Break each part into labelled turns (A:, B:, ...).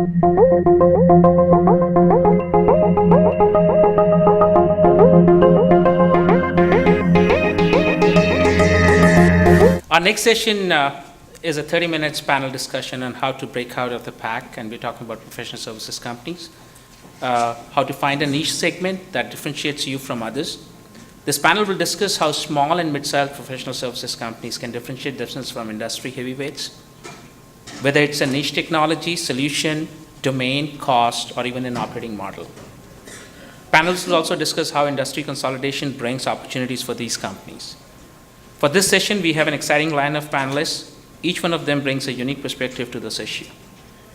A: Our next session is a 30 minutes panel discussion on how to break out of the pack, and we're talking about professional services companies, how to find a niche segment that differentiates you from others. This panel will discuss how small and mid-sized professional services companies can differentiate themselves from industry heavyweights, whether it's a niche technology, solution, domain, cost, or even an operating model. Panels will also discuss how industry consolidation brings opportunities for these companies. For this session, we have an exciting line of panelists. Each one of them brings a unique perspective to this issue.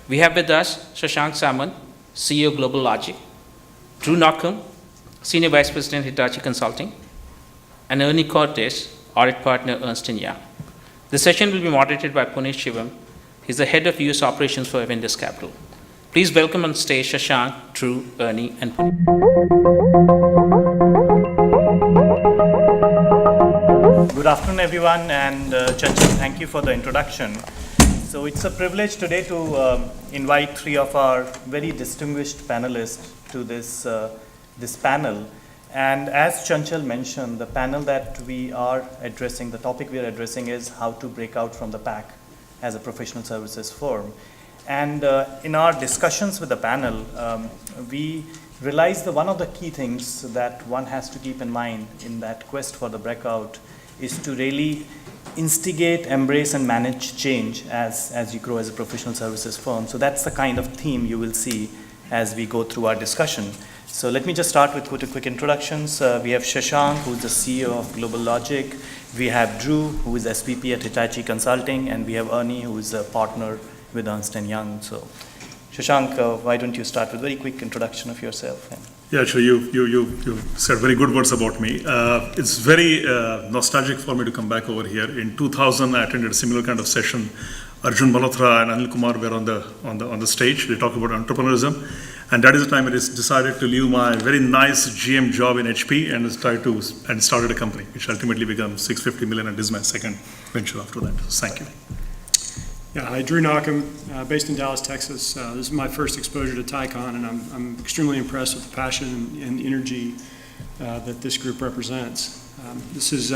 A: We have with us Shashank Samant, CEO Global Logic, Drew Naukam, Senior Vice President, Hitachi Consulting, and Ernie Cortes, Audit Partner, Ernst & Young. The session will be moderated by Puneet Shivam. He's the Head of US Operations for Avendus Capital. Please welcome on stage Shashank, Drew, Ernie, and Puneet.
B: Good afternoon, everyone, and Chanchal, thank you for the introduction. So it's a privilege today to invite three of our very distinguished panelists to this panel. And as Chanchal mentioned, the panel that we are addressing, the topic we are addressing is how to break out from the pack as a professional services firm. And in our discussions with the panel, we realized that one of the key things that one has to keep in mind in that quest for the breakout is to really instigate, embrace, and manage change as you grow as a professional services firm. So that's the kind of theme you will see as we go through our discussion. So let me just start with quick introductions. We have Shashank, who's the CEO of Global Logic. We have Drew, who is SVP at Hitachi Consulting, and we have Ernie, who is a partner with Ernst & Young. So Shashank, why don't you start with a very quick introduction of yourself?
C: Yeah, actually, you said very good words about me. It's very nostalgic for me to come back over here. In 2000, I attended a similar kind of session. Arjun Malhotra and Anil Kumar were on the stage. They talked about entrepreneurship, and that is the time I decided to leave my very nice GM job in HP and started a company, which ultimately became $650 million, and this is my second venture after that. So thank you.
D: Yeah, hi, Drew Naukam, based in Dallas, Texas. This is my first exposure to TiEcon, and I'm extremely impressed with the passion and energy that this group represents. This is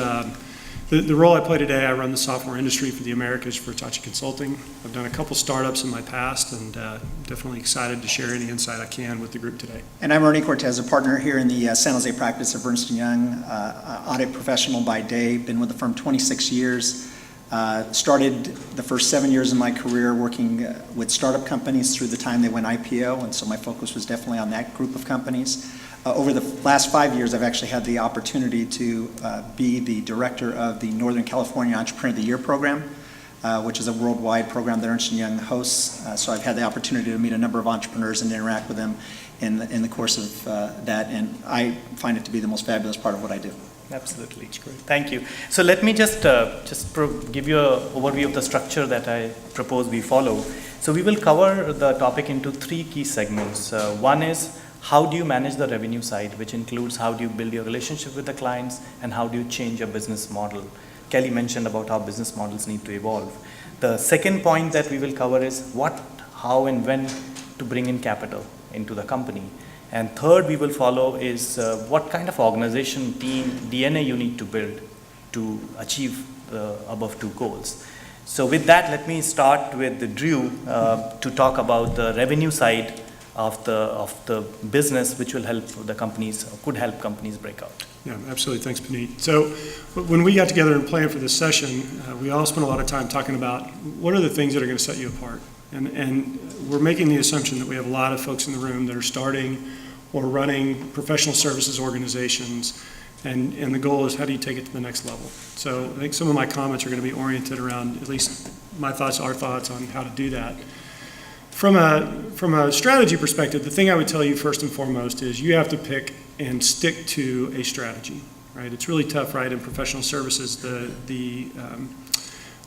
D: the role I play today. I run the software industry for the Americas for Hitachi Consulting. I've done a couple startups in my past, and definitely excited to share any insight I can with the group today.
E: And I'm Ernie Cortes, a partner here in the San Jose practice of Ernst & Young, audit professional by day, been with the firm 26 years. Started the first 7 years of my career working with startup companies through the time they went IPO, and so my focus was definitely on that group of companies. Over the last 5 years, I've actually had the opportunity to be the director of the Northern California Entrepreneur of the Year program, which is a worldwide program that Ernst & Young hosts. So I've had the opportunity to meet a number of entrepreneurs and interact with them in the course of that, and I find it to be the most fabulous part of what I do.
B: Absolutely, great. Thank you. So let me just give you an overview of the structure that I propose we follow. So we will cover the topic into three key segments. One is how do you manage the revenue side, which includes how do you build your relationship with the clients and how do you change your business model. Kelly mentioned about how business models need to evolve. The second point that we will cover is what, how, and when to bring in capital into the company. And third we will follow is what kind of organization, team, DNA you need to build to achieve the above two goals. So with that, let me start with Drew to talk about the revenue side of the business, which will help the companies, or could help companies break out.
D: Yeah, absolutely. Thanks, Puneet. So when we got together and planned for this session, we all spent a lot of time talking about what are the things that are going to set you apart. And we're making the assumption that we have a lot of folks in the room that are starting or running professional services organizations, and the goal is how do you take it to the next level. So I think some of my comments are going to be oriented around, at least my thoughts, our thoughts on how to do that. From a strategy perspective, the thing I would tell you first and foremost is you have to pick and stick to a strategy, right? It's really tough, right, in professional services.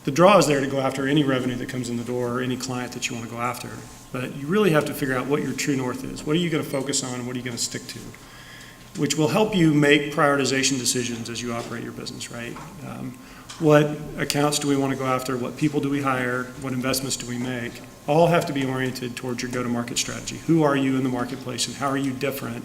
D: The draw is there to go after any revenue that comes in the door or any client that you want to go after. But you really have to figure out what your true north is. What are you going to focus on and what are you going to stick to? Which will help you make prioritization decisions as you operate your business, right? What accounts do we want to go after? What people do we hire? What investments do we make? all have to be oriented towards your go-to-market strategy. Who are you in the marketplace, and how are you different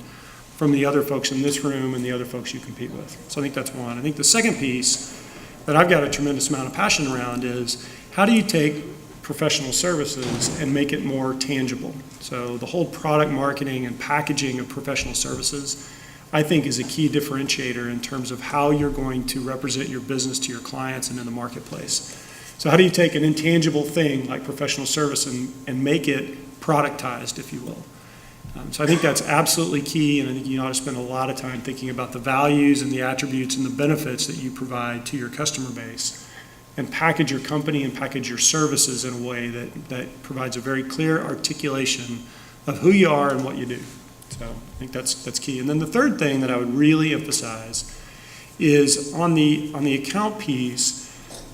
D: from the other folks in this room and the other folks you compete with? So I think that's one. I think the second piece that I've got a tremendous amount of passion around is, how do you take professional services and make it more tangible? So the whole product marketing and packaging of professional services, I think, is a key differentiator in terms of how you're going to represent your business to your clients and in the marketplace. So how do you take an intangible thing like professional service and make it productized, if you will? So I think that's absolutely key, and I think you ought to spend a lot of time thinking about the values and the attributes and the benefits that you provide to your customer base, and package your company and package your services in a way that provides a very clear articulation of who you are and what you do. So I think that's key. And then the third thing that I would really emphasize is on the account piece,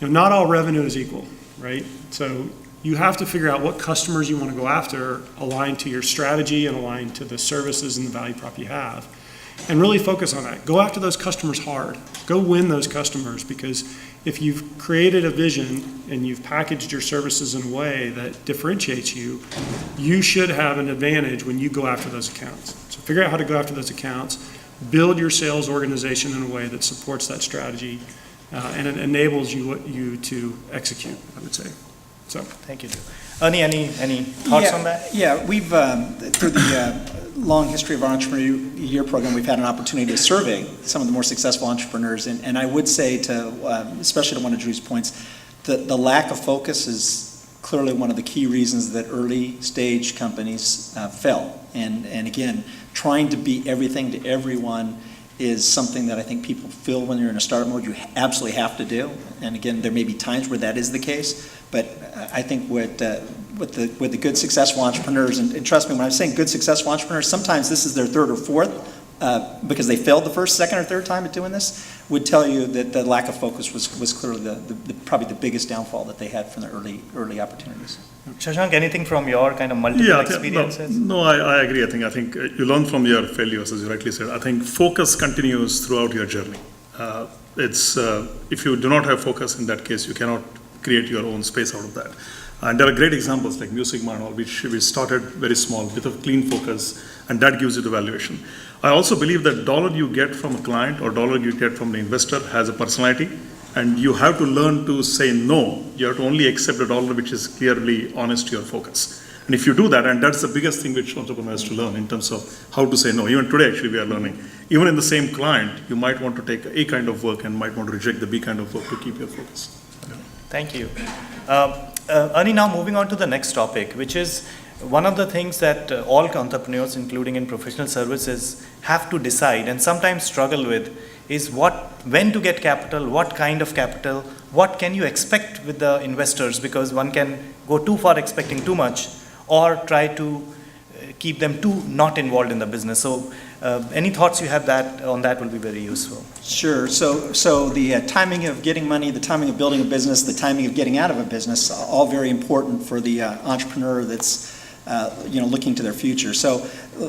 D: not all revenue is equal, right? So you have to figure out what customers you want to go after, aligned to your strategy and aligned to the services and the value prop you have, and really focus on that. Go after those customers hard. Go win those customers, because if you've created a vision and you've packaged your services in a way that differentiates you, you should have an advantage when you go after those accounts. So figure out how to go after those accounts, build your sales organization in a way that supports that strategy, and it enables you to execute, I would say. So,
B: thank you, Joe. Ernie, any thoughts on that?
E: Yeah, we've, through the long history of our Entrepreneur Year program, we've had an opportunity to survey some of the more successful entrepreneurs, and I would say especially to one of Drew's points, the lack of focus is clearly one of the key reasons that early stage companies fail. And again, trying to be everything to everyone is something that I think people feel when you're in a startup mode you absolutely have to do. And again, there may be times where that is the case, but I think with the good successful entrepreneurs, and trust me, when I'm saying good successful entrepreneurs, sometimes this is their third or fourth, because they failed the first, second, or third time at doing this, would tell you that the lack of focus was clearly probably the biggest downfall that they had from the early opportunities.
B: Shashank, anything from your kind of multiple experiences?
C: No, I agree. I think you learn from your failures, as you rightly said. I think focus continues throughout your journey. If you do not have focus, in that case, you cannot create your own space out of that. And there are great examples like Music Man, which we started very small with a clean focus, and that gives you the valuation. I also believe that dollar you get from a client or dollar you get from the investor has a personality, and you have to learn to say no. You have to only accept a dollar which is clearly honest to your focus. And if you do that, and that's the biggest thing which entrepreneurs to learn in terms of how to say no. Even today, actually, we are learning. Even in the same client, you might want to take A kind of work and might want to reject the B kind of work to keep your focus.
B: Thank you. Ernie, now moving on to the next topic, which is one of the things that all entrepreneurs, including in professional services, have to decide and sometimes struggle with is when to get capital, what kind of capital, what can you expect with the investors, because one can go too far expecting too much or try to keep them too not involved in the business. So any thoughts you have on that will be very useful.
E: Sure. So the timing of getting money, the timing of building a business, the timing of getting out of a business, all very important for the entrepreneur that's looking to their future. So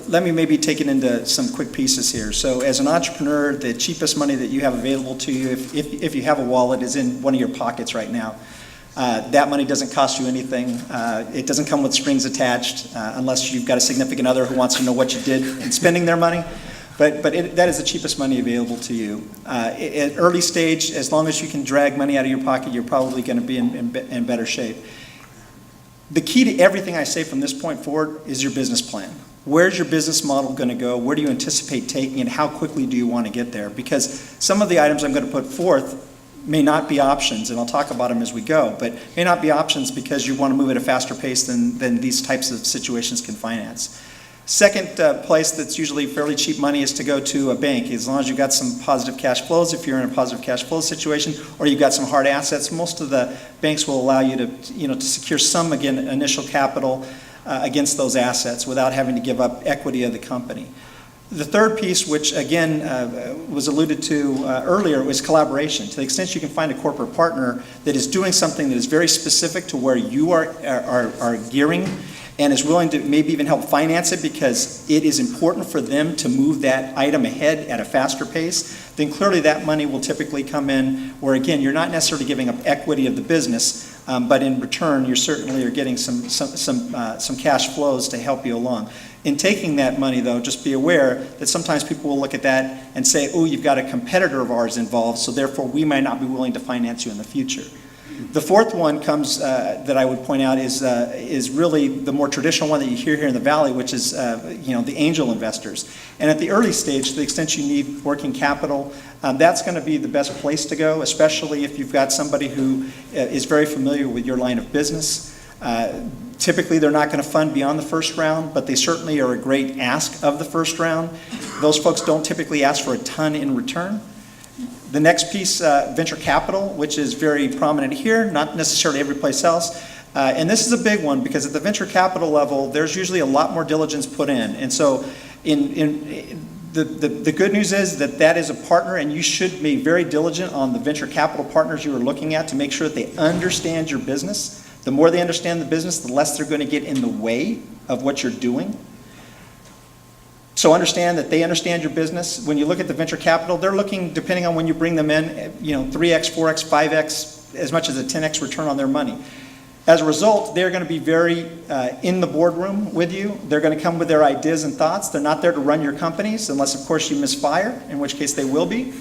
E: let me maybe take it into some quick pieces here. So as an entrepreneur, the cheapest money that you have available to you, if you have a wallet, is in one of your pockets right now. That money doesn't cost you anything. It doesn't come with strings attached, unless you've got a significant other who wants to know what you did in spending their money. But that is the cheapest money available to you. At early stage, as long as you can drag money out of your pocket, you're probably going to be in better shape. The key to everything I say from this point forward is your business plan. Where's your business model going to go? Where do you anticipate taking it? How quickly do you want to get there? Because some of the items I'm going to put forth may not be options, and I'll talk about them as we go, but may not be options because you want to move at a faster pace than these types of situations can finance. Second place that's usually fairly cheap money is to go to a bank. As long as you've got some positive cash flows, if you're in a positive cash flow situation, or you've got some hard assets, most of the banks will allow you to secure some, again, initial capital against those assets without having to give up equity of the company. The third piece, which again was alluded to earlier, was collaboration. To the extent you can find a corporate partner that is doing something that is very specific to where you are gearing and is willing to maybe even help finance it because it is important for them to move that item ahead at a faster pace, then clearly that money will typically come in where, again, you're not necessarily giving up equity of the business, but in return, you certainly are getting some cash flows to help you along. In taking that money, though, just be aware that sometimes people will look at that and say, oh, you've got a competitor of ours involved, so therefore we might not be willing to finance you in the future. The fourth one comes that I would point out is really the more traditional one that you hear here in the Valley, which is the angel investors. And at the early stage, to the extent you need working capital, that's going to be the best place to go, especially if you've got somebody who is very familiar with your line of business. Typically, they're not going to fund beyond the first round, but they certainly are a great ask of the first round. Those folks don't typically ask for a ton in return. The next piece, venture capital, which is very prominent here, not necessarily every place else. And this is a big one because at the venture capital level, there's usually a lot more diligence put in. And so the good news is that is a partner, and you should be very diligent on the venture capital partners you are looking at to make sure that they understand your business. The more they understand the business, the less they're going to get in the way of what you're doing. So understand that they understand your business. When you look at the venture capital, they're looking, depending on when you bring them in, 3x, 4x, 5x, as much as a 10x return on their money. As a result, they're going to be very in the boardroom with you. They're going to come with their ideas and thoughts. They're not there to run your companies, unless, of course, you misfire, in which case they will be.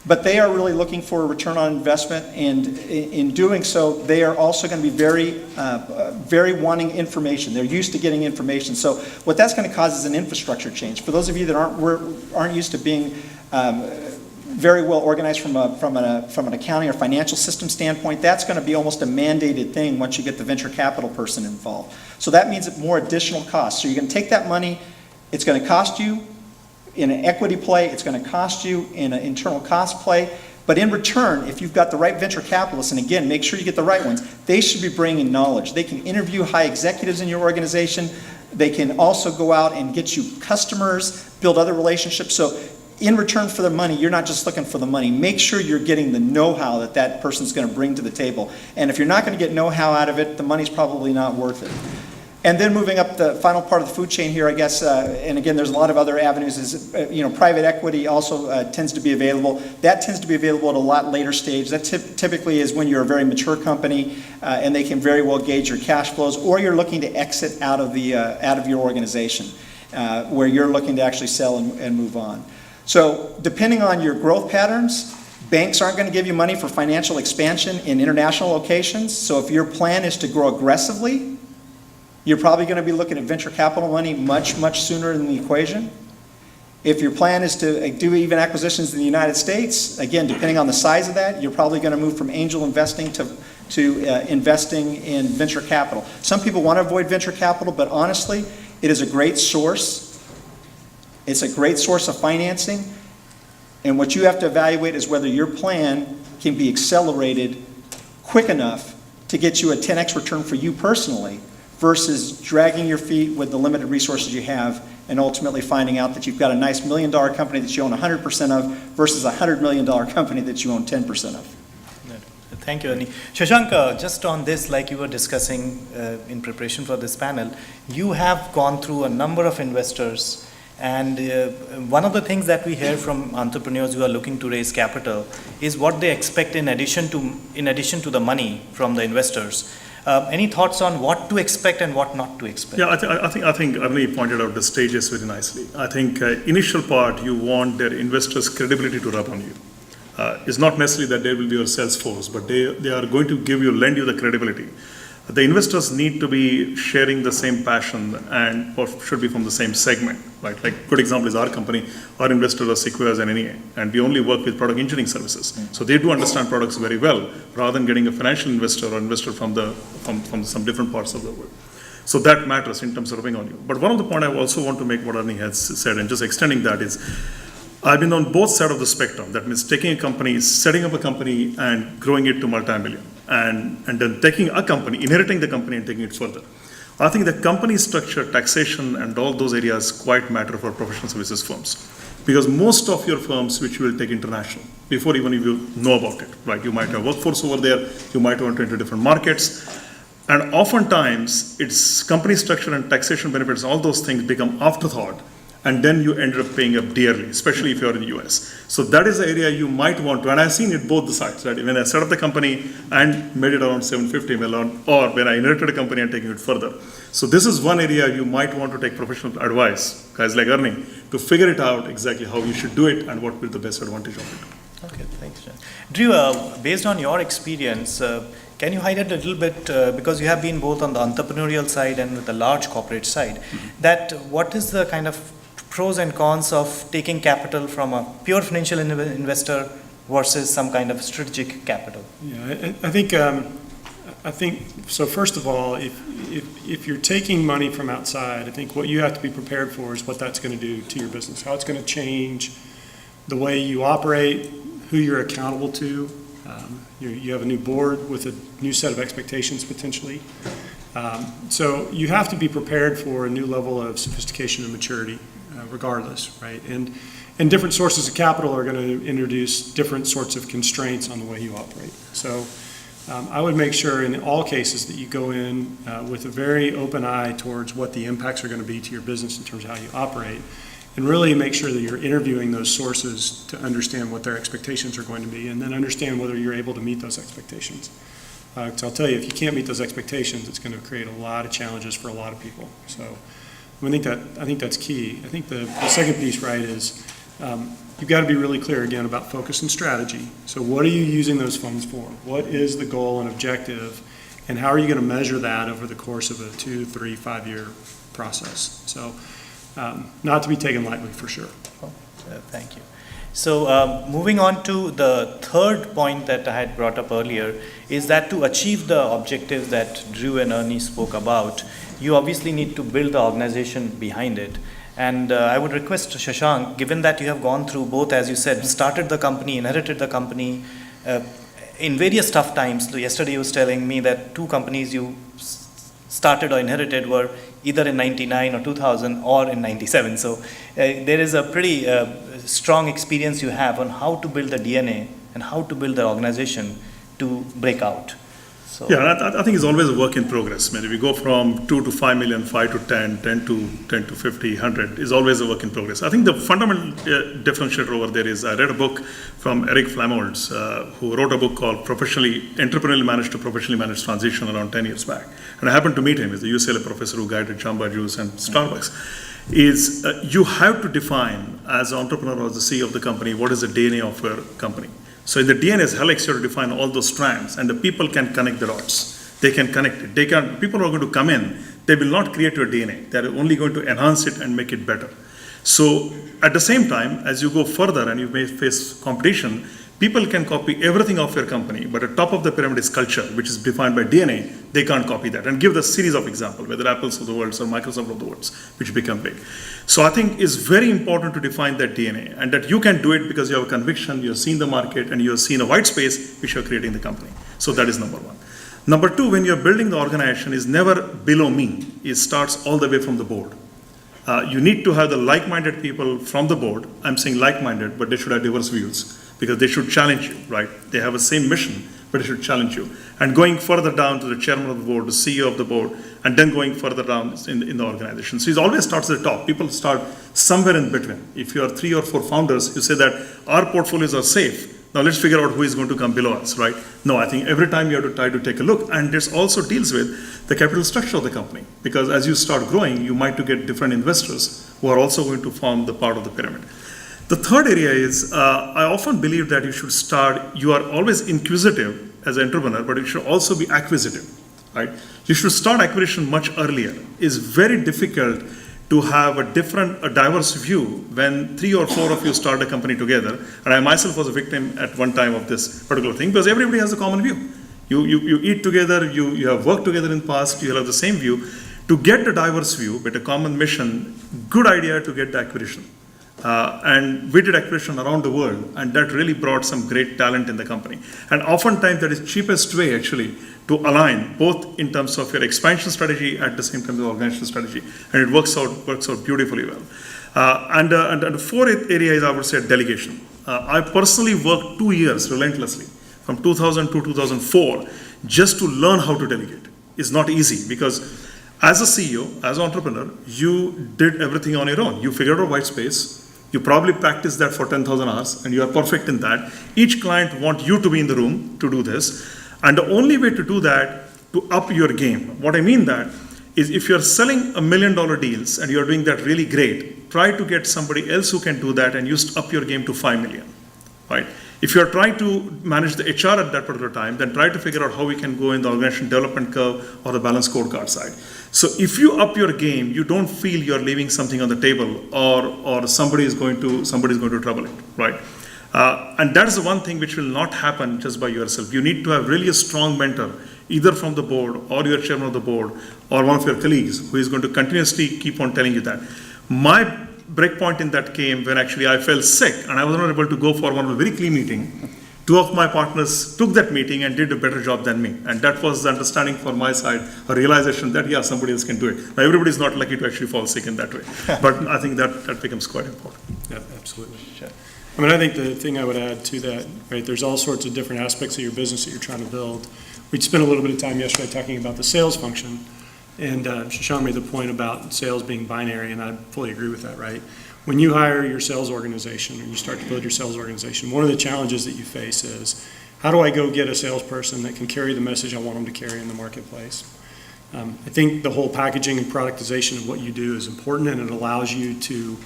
E: But they are really looking for a return on investment, and in doing so, they are also going to be very wanting information. They're used to getting information. So what that's going to cause is an infrastructure change. For those of you that aren't used to being very well organized from an accounting or financial system standpoint, that's going to be almost a mandated thing once you get the venture capital person involved. So that means more additional costs. So you're going to take that money, it's going to cost you in an equity play, it's going to cost you in an internal cost play, but in return, if you've got the right venture capitalists, and again, make sure you get the right ones, they should be bringing knowledge. They can interview high executives in your organization. They can also go out and get you customers, build other relationships. So in return for the money, you're not just looking for the money. Make sure you're getting the know-how that person's going to bring to the table. And if you're not going to get know-how out of it, the money's probably not worth it. And then moving up the final part of the food chain here, I guess, and again, there's a lot of other avenues, is private equity also tends to be available. That tends to be available at a lot later stage. That typically is when you're a very mature company and they can very well gauge your cash flows, or you're looking to exit out of your organization where you're looking to actually sell and move on. So depending on your growth patterns, banks aren't going to give you money for financial expansion in international locations. So if your plan is to grow aggressively, you're probably going to be looking at venture capital money much, much sooner in the equation. If your plan is to do even acquisitions in the United States, again, depending on the size of that, you're probably going to move from angel investing to investing in venture capital. Some people want to avoid venture capital, but honestly, it is a great source. It's a great source of financing. And what you have to evaluate is whether your plan can be accelerated quick enough to get you a 10x return for you personally, versus dragging your feet with the limited resources you have and ultimately finding out that you've got a nice $1 million company that you own 100% of versus a $100 million company that you own 10% of.
B: Thank you, Ernie. Shashank, just on this, like you were discussing in preparation for this panel, you have gone through a number of investors, and one of the things that we hear from entrepreneurs who are looking to raise capital is what they expect in addition to the money from the investors. Any thoughts on what to expect and what not to expect?
C: Yeah, I think Ernie pointed out the stages very nicely. I think initial part, you want their investors' credibility to rub on you. It's not necessarily that they will be your sales force, but they are going to lend you the credibility. The investors need to be sharing the same passion and or should be from the same segment, right? Like good example is our company. Our investors are Sequoias and NEA, and we only work with product engineering services. So they do understand products very well, rather than getting a financial investor or investor from some different parts of the world. So that matters in terms of rubbing on you. But one of the points I also want to make, what Ernie has said, and just extending that is, I've been on both sides of the spectrum. That means taking a company, setting up a company and growing it to multi-million. And then taking a company, inheriting the company and taking it further. I think the company structure, taxation, and all those areas quite matter for professional services firms. Because most of your firms, which you will take international, before even you know about it, right? You might have workforce over there, you might want to enter different markets. And oftentimes, it's company structure and taxation benefits, all those things become afterthought and then you ended up paying up dearly, especially if you're in the US. So that is the area you might want to, and I've seen it both the sides, right? When I set up the company and made it around 750 million, or when I inherited a company and taking it further. So this is one area you might want to take professional advice, guys like Ernie, to figure it out exactly how you should do it and what will be the best advantage of it.
B: Okay, thanks, John. Drew, based on your experience, can you highlight a little bit, because you have been both on the entrepreneurial side and with the large corporate side, that what is the kind of pros and cons of taking capital from a pure financial investor versus some kind of strategic capital?
D: Yeah, I think so. First of all, if you're taking money from outside, I think what you have to be prepared for is what that's going to do to your business, how it's going to change the way you operate, who you're accountable to. You have a new board with a new set of expectations potentially. So you have to be prepared for a new level of sophistication and maturity, regardless, right? And different sources of capital are going to introduce different sorts of constraints on the way you operate. So I would make sure in all cases that you go in with a very open eye towards what the impacts are going to be to your business in terms of how you operate, and really make sure that you're interviewing those sources to understand what their expectations are going to be, and then understand whether you're able to meet those expectations. Because I'll tell you, if you can't meet those expectations, it's going to create a lot of challenges for a lot of people. So I think that's key. I think the second piece, right, is you've got to be really clear again about focus and strategy. So what are you using those funds for? What is the goal and objective, and how are you going to measure that over the course of a 2, 3, 5 year process? So not to be taken lightly, for sure.
B: Thank you. So moving on to the third point that I had brought up earlier is that to achieve the objectives that Drew and Ernie spoke about, you obviously need to build the organization behind it. And I would request Shashank, given that you have gone through both, as you said, started the company, inherited the company in various tough times. Yesterday you was telling me that 2 companies you started or inherited were either in 99 or 2000 or in 97. So there is a pretty strong experience you have on how to build the DNA and how to build the organization to break out. So
C: yeah, I think it's always a work in progress. I mean, if we go from 2 to 5 million, 5 to 10, 10 to 50, 100 is always a work in progress. I think the fundamental differentiator over there is I read a book from Eric Flamolds, who wrote a book called Entrepreneurially Managed to Professionally Managed Transition around 10 years back. And I happened to meet him. He's a UCLA professor who guided Jamba Juice and Starbucks. Is you have to define as an entrepreneur or as the CEO of the company, what is the DNA of your company. So in the DNA's helix, you have to define all those strands, and the people can connect the dots. They can connect it. People are going to come in, they will not create your DNA. They're only going to enhance it and make it better. So at the same time, as you go further and you may face competition, people can copy everything of your company, but at top of the pyramid is culture, which is defined by DNA. They can't copy that. And give the series of examples, whether Apple's of the world or Microsoft of the world, which become big. So I think it's very important to define that DNA, and that you can do it because you have a conviction, you have seen the market, and you have seen a white space which you're creating the company. So that is number one. Number two, when you're building the organization, is never below me. It starts all the way from the board. You need to have the like-minded people from the board. I'm saying like-minded, but they should have diverse views, because they should challenge you, right? They have the same mission, but they should challenge you. And going further down to the chairman of the board, the CEO of the board, and then going further down in the organization. So it always starts at the top. People start somewhere in between. If you are 3 or 4 founders, you say that our portfolios are safe. Now let's figure out who is going to come below us, right? No, I think every time you have to try to take a look, and this also deals with the capital structure of the company. Because as you start growing, you might to get different investors who are also going to form the part of the pyramid. The third area is, I often believe that you are always inquisitive as an entrepreneur, but you should also be acquisitive, right? You should start acquisition much earlier. It's very difficult to have a diverse view when 3 or 4 of you start a company together. And I myself was a victim at one time of this particular thing, because everybody has a common view. You eat together, you have worked together in the past, you have the same view. To get the diverse view, but a common mission, good idea to get the acquisition. And we did acquisition around the world, and that really brought some great talent in the company. And oftentimes that is cheapest way actually to align both in terms of your expansion strategy at the same time the organizational strategy, and it works out beautifully well. And the fourth area is, I would say, delegation. I personally worked 2 years relentlessly from 2000 to 2004 just to learn how to delegate. It's not easy, because As a CEO, as an entrepreneur, you did everything on your own. You figured out white space. You probably practiced that for 10,000 hours, and you are perfect in that. Each client wants you to be in the room to do this. And the only way to do that, to up your game, what I mean that is if you're selling $1 million deals and you're doing that really great, try to get somebody else who can do that and just up your game to 5 million, right? If you're trying to manage the HR at that particular time, then try to figure out how we can go in the organization development curve or the balance scorecard side. So if you up your game, you don't feel you're leaving something on the table or somebody's going to trouble it, right? And that is the one thing which will not happen just by yourself. You need to have really a strong mentor, either from the board or your chairman of the board or one of your colleagues who is going to continuously keep on telling you that. My breakpoint in that came when actually I fell sick and I was not able to go for one of a very clean meeting. Two of my partners took that meeting and did a better job than me. And that was the understanding from my side, a realization that, yeah, somebody else can do it. Now, everybody is not lucky to actually fall sick in that way. But I think that becomes quite important.
D: Yeah, absolutely. Sure. I mean, I think the thing I would add to that, right, there's all sorts of different aspects of your business that you're trying to build. We spent a little bit of time yesterday talking about the sales function, and Shashank made the point about sales being binary, and I fully agree with that, right? When you hire your sales organization or you start to build your sales organization, one of the challenges that you face is, how do I go get a salesperson that can carry the message I want them to carry in the marketplace? I think the whole packaging and productization of what you do is important, and it allows you to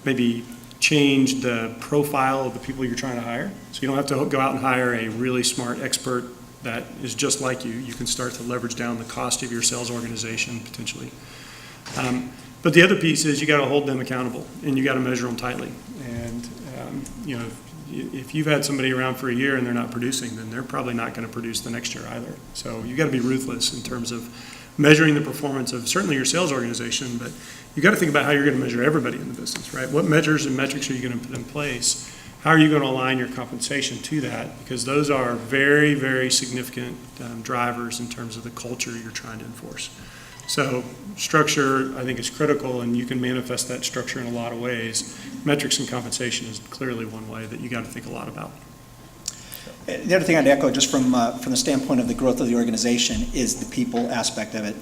D: maybe change the profile of the people you're trying to hire. So you don't have to go out and hire a really smart expert that is just like you. You can start to leverage down the cost of your sales organization potentially. But the other piece is you got to hold them accountable and you got to measure them tightly. And you know, if you've had somebody around for a year and they're not producing, then they're probably not going to produce the next year either. So you got to be ruthless in terms of measuring the performance of certainly your sales organization, but you got to think about how you're going to measure everybody in the business, right? What measures and metrics are you going to put in place? How are you going to align your compensation to that? Because those are very, very significant drivers in terms of the culture you're trying to enforce. So structure, I think, is critical, and you can manifest that structure in a lot of ways. Metrics and compensation is clearly one way that you got to think a lot about.
E: The other thing I'd echo, just from the standpoint of the growth of the organization, is the people aspect of it.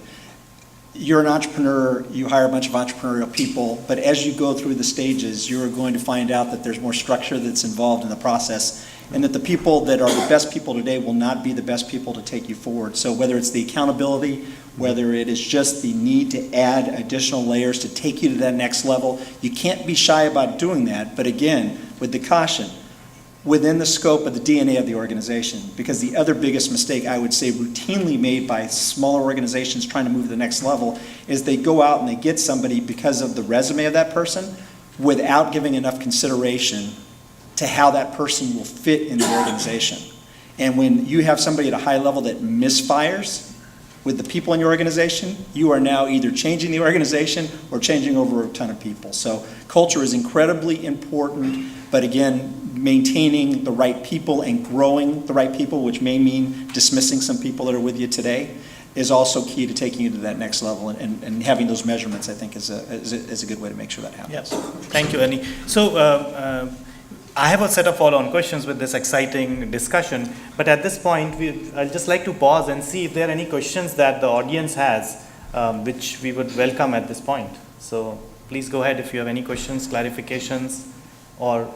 E: You're an entrepreneur, you hire a bunch of entrepreneurial people, but as you go through the stages, you're going to find out that there's more structure that's involved in the process, and that the people that are the best people today will not be the best people to take you forward. So whether it's the accountability, whether it is just the need to add additional layers to take you to that next level, you can't be shy about doing that, but again, with the caution, within the scope of the DNA of the organization. Because the other biggest mistake I would say routinely made by smaller organizations trying to move to the next level is they go out and they get somebody because of the resume of that person without giving enough consideration to how that person will fit in the organization. And when you have somebody at a high level that misfires with the people in your organization, you are now either changing the organization or changing over a ton of people. So culture is incredibly important, but again, maintaining the right people and growing the right people, which may mean dismissing some people that are with you today, is also key to taking you to that next level. And having those measurements, I think, is a good way to make sure that happens.
B: Yes, thank you, Ernie. So I have a set of follow-on questions with this exciting discussion, but at this point, I'd just like to pause and see if there are any questions that the audience has, which we would welcome at this point. So please go ahead if you have any questions, clarifications, or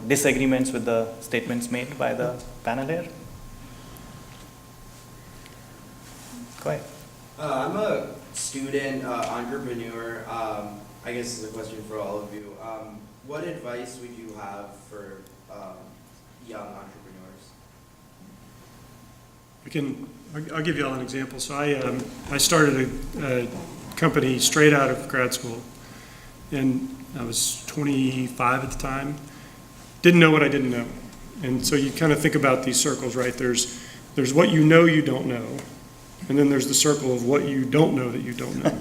B: disagreements with the statements made by the panel here. Go ahead.
F: I'm a student, entrepreneur. I guess this is a question for all of you. What advice would you have for young entrepreneurs?
D: I'll give you all an example. So I started a company straight out of grad school, and I was 25 at the time. Didn't know what I didn't know. And so you kind of think about these circles, right? There's what you know you don't know, and then there's the circle of what you don't know that you don't know.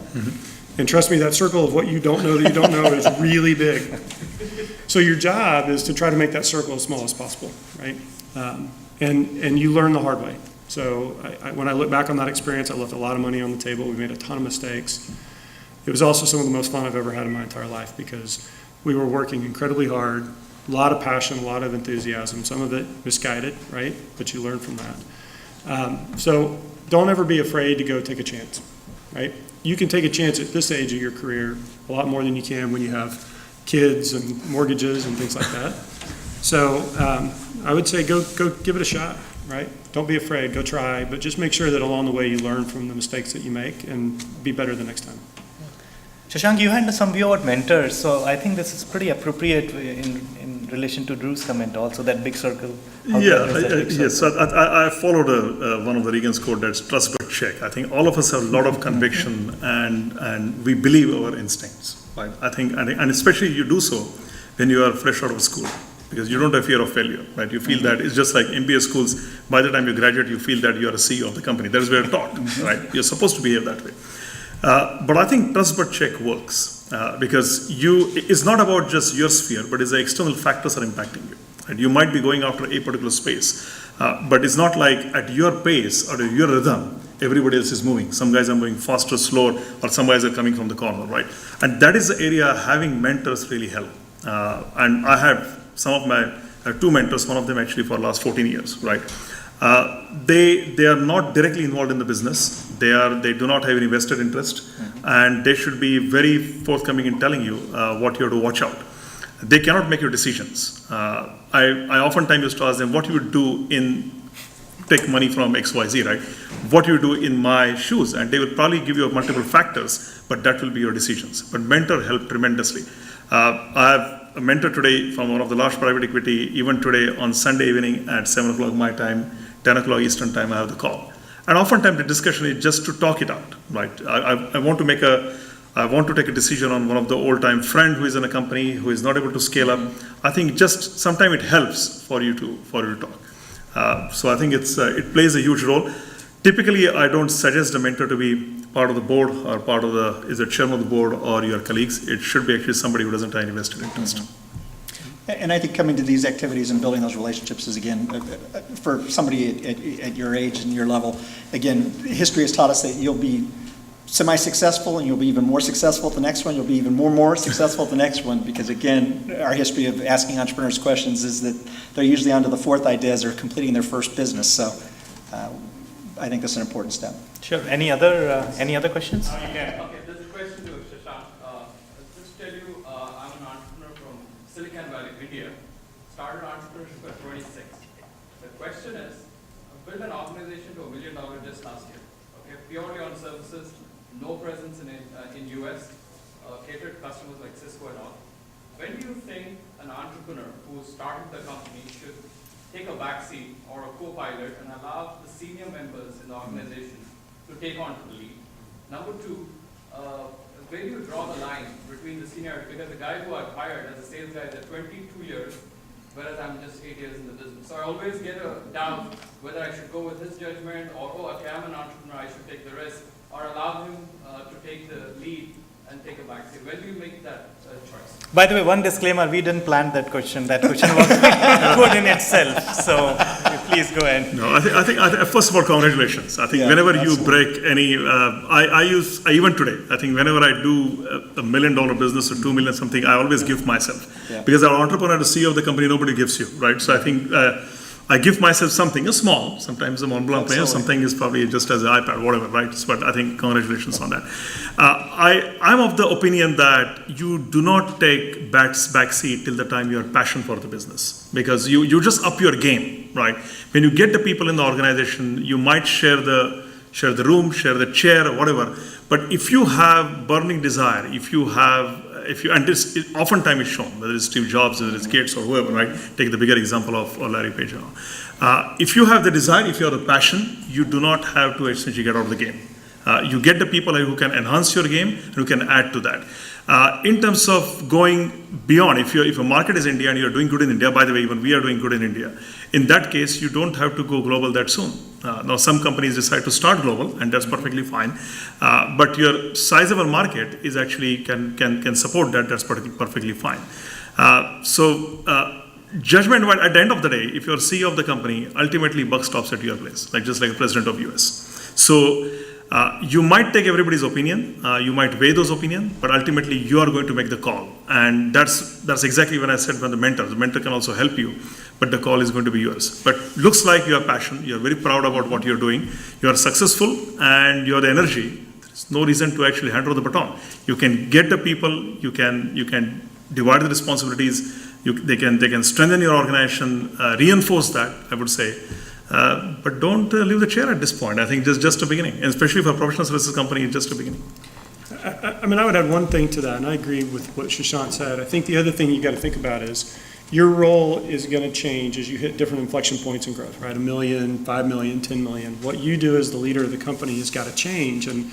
D: And trust me, that circle of what you don't know that you don't know is really big. So your job is to try to make that circle as small as possible, right? And you learn the hard way. So when I look back on that experience, I left a lot of money on the table. We made a ton of mistakes. It was also some of the most fun I've ever had in my entire life because we were working incredibly hard, a lot of passion, a lot of enthusiasm, some of it misguided, right? But you learn from that. So don't ever be afraid to go take a chance. right? You can take a chance at this age of your career a lot more than you can when you have kids and mortgages and things like that. So I would say go give it a shot, right? Don't be afraid, go try, but just make sure that along the way you learn from the mistakes that you make and be better the next time.
B: Shashank, you had some view about mentors, so I think this is pretty appropriate in relation to Drew's comment also, that big circle.
C: Yes, so I followed one of the Reagan's quote, that's trust but check. I think all of us have a lot of conviction and we believe our instincts, right? I think, and especially you do so when you are fresh out of school, because you don't have fear of failure, right? You feel that it's just like MBA schools, by the time you graduate, you feel that you are a CEO of the company. That is where you're taught, right? You're supposed to behave that way. But I think trust but check works because it's not about just your sphere, but it's the external factors are impacting you. Right? You might be going after a particular space, but it's not like at your pace or your rhythm, everybody else is moving. Some guys are moving faster, slower, or some guys are coming from the corner, right? And that is the area having mentors really help. And I have two mentors, one of them actually for the last 14 years, right? They are not directly involved in the business. They do not have any vested interest, and they should be very forthcoming in telling you what you have to watch out. They cannot make your decisions. I oftentimes used to ask them, what you would do take money from XYZ, right? What you do in my shoes, and they will probably give you multiple factors, but that will be your decisions. But mentor help tremendously. I have a mentor today from one of the large private equity. Even today on Sunday evening at 7 o'clock my time, 10 o'clock Eastern time, I have the call. And oftentimes the discussion is just to talk it out, right? I want to take a decision on one of the old-time friend who is in a company who is not able to scale up. I think just sometimes it helps for you to talk. So I think it plays a huge role. Typically, I don't suggest the mentor to be part of the board or is the chairman of the board or your colleagues. It should be actually somebody who doesn't have any vested interest.
E: And I think coming to these activities and building those relationships is, again, for somebody at your age and your level, again, history has taught us that you'll be semi-successful and you'll be even more successful at the next one. You'll be even more successful at the next one because, again, our history of asking entrepreneurs questions is that they're usually on to the fourth ideas or completing their first business. So I think that's an important step.
B: Sure. Any other questions?
G: Okay, there's a question to Shashank. Just tell you, I'm an entrepreneur from Silicon Valley, India. Started entrepreneurship at 26. The question is, I built an organization to $1 million just last year. Okay, purely on services, no presence in US, catered to customers like Cisco and all. When do you think an entrepreneur who started the company should take a backseat or a co-pilot and allow the senior members in the organization to take on the lead? Number two, where do you draw the line between the seniority? Because the guy who I've hired as a sales guy is at 22 years, whereas I'm just 8 years in the business. So I always get a doubt whether I should go with his judgment or, okay, I'm an entrepreneur, I should take the risk, or allow him to take the lead and take a backseat. When do you make that choice?
B: By the way, one disclaimer, we didn't plan that question. That question was good in itself. So please go ahead.
C: No, I think first of all, congratulations. I think whenever you break any, even today, I think whenever I do a $1 million business or 2 million something, I always give myself. Because our entrepreneur, the CEO of the company, nobody gives you, right? So I think I give myself something, small, sometimes a Mont Blanc player, something is probably just as an iPad, whatever, right? But I think congratulations on that. I'm of the opinion that you do not take backseat till the time you are passionate for the business, because you just up your game, right? When you get the people in the organization, you might share the room, share the chair, or whatever. But if you have burning desire, and this oftentimes is shown, whether it's Steve Jobs, whether it's Gates or whoever, right? Take the bigger example of Larry Page. If you have the desire, if you have the passion, you do not have to essentially get out of the game. You get the people who can enhance your game and who can add to that. In terms of going beyond, if your market is India and you're doing good in India, by the way, even we are doing good in India, in that case, you don't have to go global that soon. Now, some companies decide to start global, and that's perfectly fine. But your sizable market is actually can support that. That's perfectly fine. Judgment at the end of the day, if you're CEO of the company, ultimately buck stops at your place, just like the president of US. So you might take everybody's opinion, you might weigh those opinions, but ultimately you are going to make the call. And that's exactly when I said when the mentor can also help you, but the call is going to be yours. But looks like you have passion, you're very proud about what you're doing, you are successful, and you have the energy. There's no reason to actually hand over the baton. You can get the people, you can divide the responsibilities, they can strengthen your organization, reinforce that, I would say. But don't leave the chair at this point. I think just a beginning, and especially for a professional services company, it's just a beginning.
D: I mean, I would add one thing to that, and I agree with what Shashank said. I think the other thing you got to think about is your role is going to change as you hit different inflection points in growth, right? $1 million, $5 million, $10 million. What you do as the leader of the company has got to change, and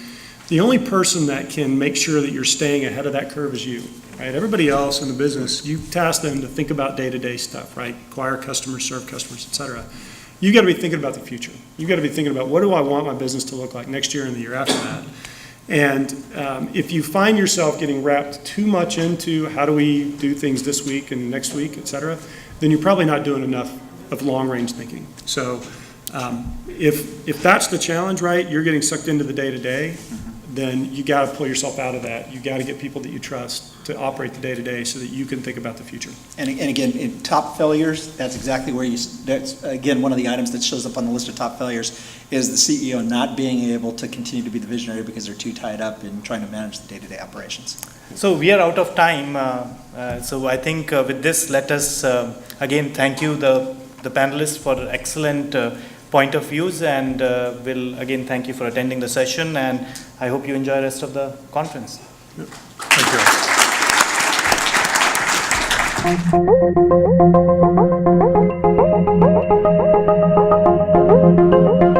D: the only person that can make sure that you're staying ahead of that curve is you, right? Everybody else in the business, you task them to think about day-to-day stuff, right? Acquire customers, serve customers, et cetera. You got to be thinking about the future. You got to be thinking about, what do I want my business to look like next year and the year after that? And if you find yourself getting wrapped too much into how do we do things this week and next week, et cetera, then you're probably not doing enough of long-range thinking. So if that's the challenge, right, you're getting sucked into the day-to-day, then you got to pull yourself out of that. You got to get people that you trust to operate the day-to-day so that you can think about the future.
E: And again, in top failures, that's exactly where that's again, one of the items that shows up on the list of top failures is the CEO not being able to continue to be the visionary because they're too tied up in trying to manage the day-to-day operations.
B: So we are out of time. So I think with this, let us again thank you, the panelists, for excellent point of views, and we'll again thank you for attending the session, and I hope you enjoy the rest of the conference.
C: Thank you.